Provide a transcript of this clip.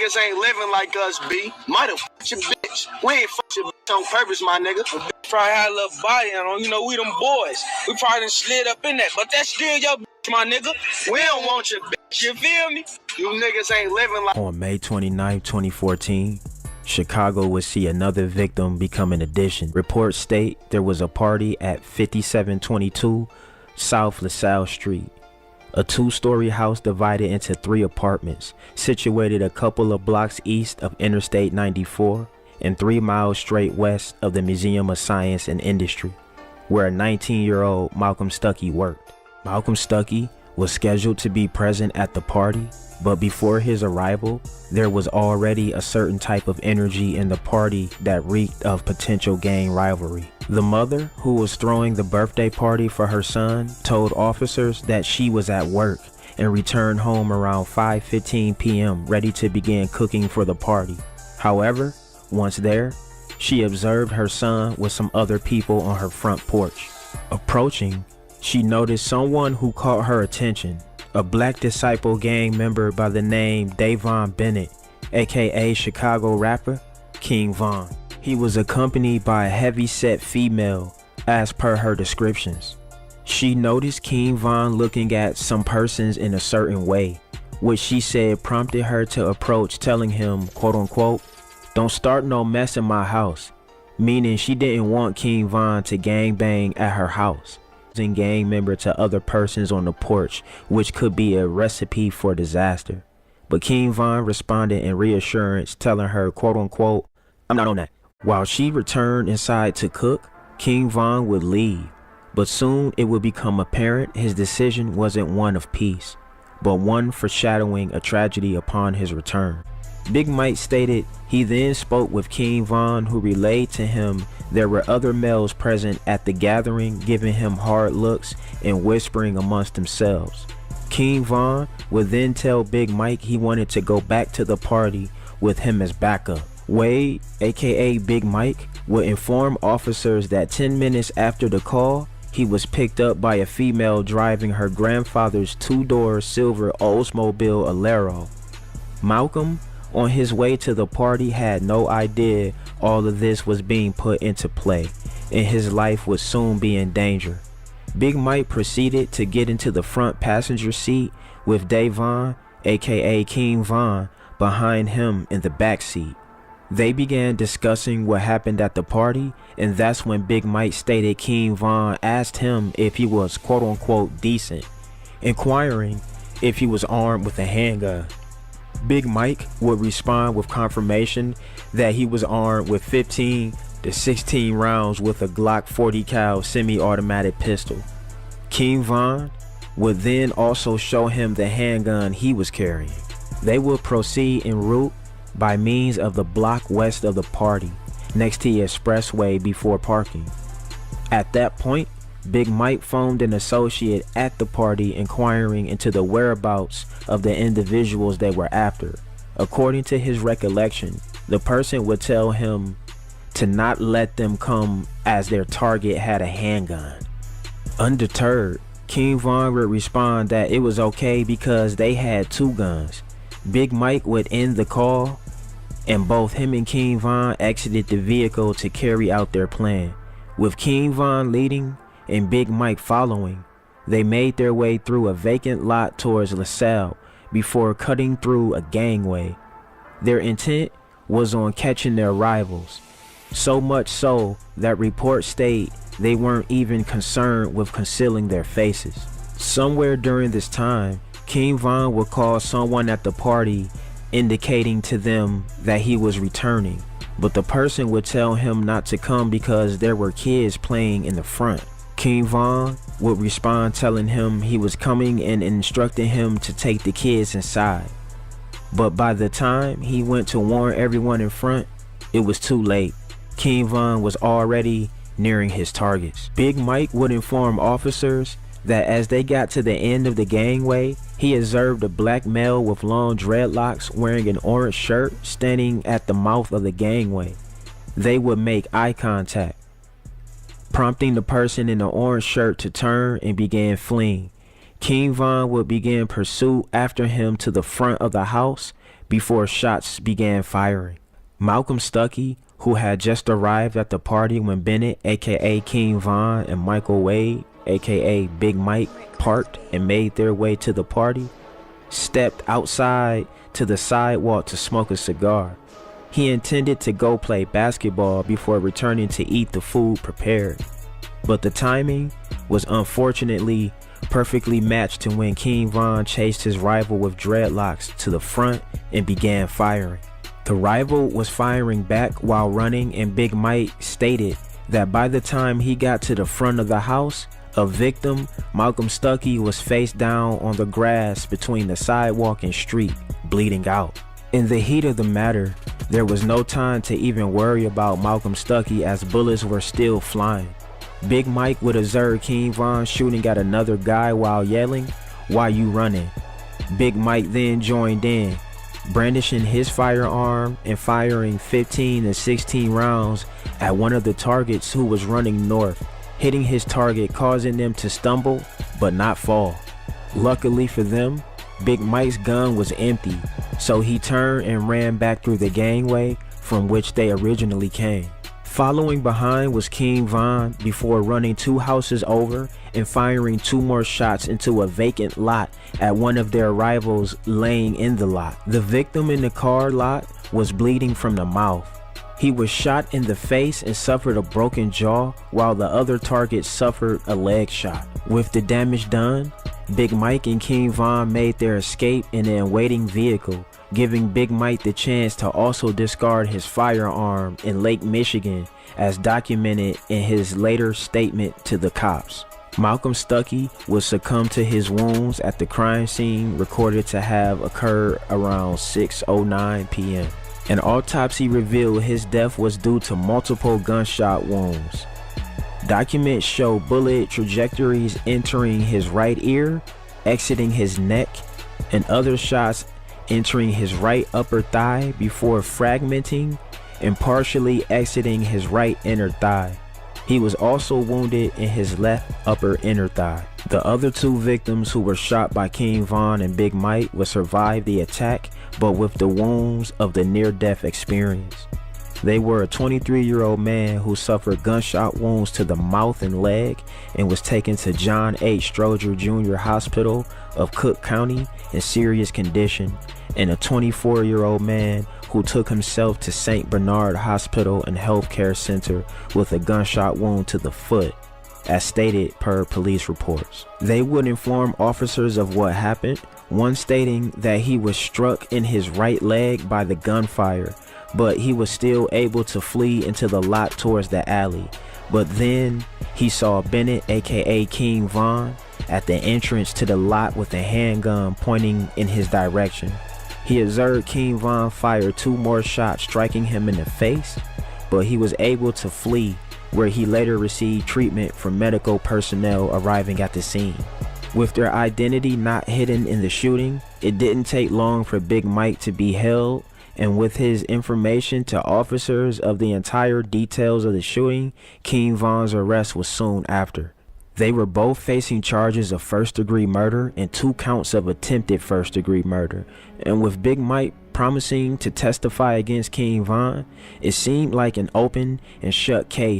niggas ain't living like us, B. Might have fucked your bitch. We ain't fucked your bitch on purpose, my nigga. Probably had a little body on, you know, we them boys. We probably done slid up in that, but that's still your bitch, my nigga. We don't want your bitch. You feel me? You niggas ain't living like... On May 29, 2014, Chicago would see another victim become an addition. Reports state there was a party at 5722 South LaSalle Street, a two-story house divided into 3 apartments, situated a couple of blocks east of Interstate 94 and 3 miles straight west of the Museum of Science and Industry, where a 19-year-old Malcolm Stuckey worked. Malcolm Stuckey was scheduled to be present at the party, but before his arrival, there was already a certain type of energy in the party that reeked of potential gang rivalry. The mother, who was throwing the birthday party for her son, told officers that she was at work and returned home around 5:15 p.m. ready to begin cooking for the party. However, once there, she observed her son with some other people on her front porch. Approaching, she noticed someone who caught her attention, a Black Disciple gang member by the name Davon Bennett, aka Chicago rapper King Von. He was accompanied by a heavy-set female, as per her descriptions. She noticed King Von looking at some persons in a certain way, which she said prompted her to approach, telling him, quote-unquote, "Don't start no mess in my house," meaning she didn't want King Von to gangbang at her house. Gang member to other persons on the porch, which could be a recipe for disaster. But King Von responded in reassurance, telling her, quote-unquote, "I'm not on that." While she returned inside to cook, King Von would leave, but soon it would become apparent his decision wasn't one of peace, but one foreshadowing a tragedy upon his return. Big Mike stated he then spoke with King Von, who relayed to him there were other males present at the gathering, giving him hard looks and whispering amongst themselves. King Von would then tell Big Mike he wanted to go back to the party with him as backup. Wade, aka Big Mike, would inform officers that 10 minutes after the call, he was picked up by a female driving her grandfather's 2-door silver Oldsmobile Alero. Malcolm, on his way to the party, had no idea all of this was being put into play, and his life would soon be in danger. Big Mike proceeded to get into the front passenger seat with Davon, aka King Von, behind him in the back seat. They began discussing what happened at the party, and that's when Big Mike stated King Von asked him if he was quote-unquote decent, inquiring if he was armed with a handgun. Big Mike would respond with confirmation that he was armed with 15 to 16 rounds with a Glock 40 cal semi-automatic pistol. King Von would then also show him the handgun he was carrying. They would proceed en route by means of the block west of the party, next to the expressway before parking. At that point, Big Mike phoned an associate at the party inquiring into the whereabouts of the individuals they were after. According to his recollection, the person would tell him to not let them come as their target had a handgun. Undeterred, King Von would respond that it was okay because they had 2 guns. Big Mike would end the call, and both him and King Von exited the vehicle to carry out their plan. With King Von leading and Big Mike following, they made their way through a vacant lot towards LaSalle before cutting through a gangway. Their intent was on catching their rivals, so much so that reports state they weren't even concerned with concealing their faces. Somewhere during this time, King Von would call someone at the party, indicating to them that he was returning, but the person would tell him not to come because there were kids playing in the front. King Von would respond telling him he was coming and instructing him to take the kids inside. But by the time he went to warn everyone in front, it was too late. King Von was already nearing his targets. Big Mike would inform officers that as they got to the end of the gangway, he observed a black male with long dreadlocks wearing an orange shirt standing at the mouth of the gangway. They would make eye contact, prompting the person in the orange shirt to turn and begin fleeing. King Von would begin pursuit after him to the front of the house, before shots began firing. Malcolm Stuckey, who had just arrived at the party when Bennett, aka King Von, and Michael Wade, aka Big Mike, parked and made their way to the party, stepped outside to the sidewalk to smoke a cigar. He intended to go play basketball before returning to eat the food prepared. But the timing was unfortunately perfectly matched to when King Von chased his rival with dreadlocks to the front and began firing. The rival was firing back while running, and Big Mike stated that by the time he got to the front of the house, a victim, Malcolm Stuckey, was face down on the grass between the sidewalk and street, bleeding out. In the heat of the matter, there was no time to even worry about Malcolm Stuckey as bullets were still flying. Big Mike would observe King Von shooting at another guy while yelling, "Why you running?" Big Mike then joined in, brandishing his firearm and firing 15 to 16 rounds at one of the targets who was running north, hitting his target, causing them to stumble but not fall. Luckily for them, Big Mike's gun was empty, so he turned and ran back through the gangway from which they originally came. Following behind was King Von before running 2 houses over and firing 2 more shots into a vacant lot at one of their rivals laying in the lot. The victim in the car lot was bleeding from the mouth. He was shot in the face and suffered a broken jaw, while the other target suffered a leg shot. With the damage done, Big Mike and King Von made their escape in an awaiting vehicle, giving Big Mike the chance to also discard his firearm in Lake Michigan, as documented in his later statement to the cops. Malcolm Stuckey would succumb to his wounds at the crime scene, recorded to have occurred around 6:09 p.m. An autopsy revealed his death was due to multiple gunshot wounds. Documents show bullet trajectories entering his right ear, exiting his neck, and other shots entering his right upper thigh before fragmenting and partially exiting his right inner thigh. He was also wounded in his left upper inner thigh. The other 2 victims who were shot by King Von and Big Mike would survive the attack, but with the wounds of the near-death experience. They were a 23-year-old man who suffered gunshot wounds to the mouth and leg and was taken to John H. Stroger Jr. Hospital of Cook County in serious condition, and a 24-year-old man who took himself to St. Bernard Hospital and Healthcare Center with a gunshot wound to the foot, as stated per police reports. They would inform officers of what happened, one stating that he was struck in his right leg by the gunfire, but he was still able to flee into the lot towards the alley. But then he saw Bennett, aka King Von, at the entrance to the lot with a handgun pointing in his direction. He observed King Von fire 2 more shots, striking him in the face, but he was able to flee, where he later received treatment from medical personnel arriving at the scene. With their identity not hidden in the shooting, it didn't take long for Big Mike to be held, and with his information to officers of the entire details of the shooting, King Von's arrest was soon after. They were both facing charges of first-degree murder and 2 counts of attempted first-degree murder, and with Big Mike promising to testify against King Von, it seemed like an open and shut case.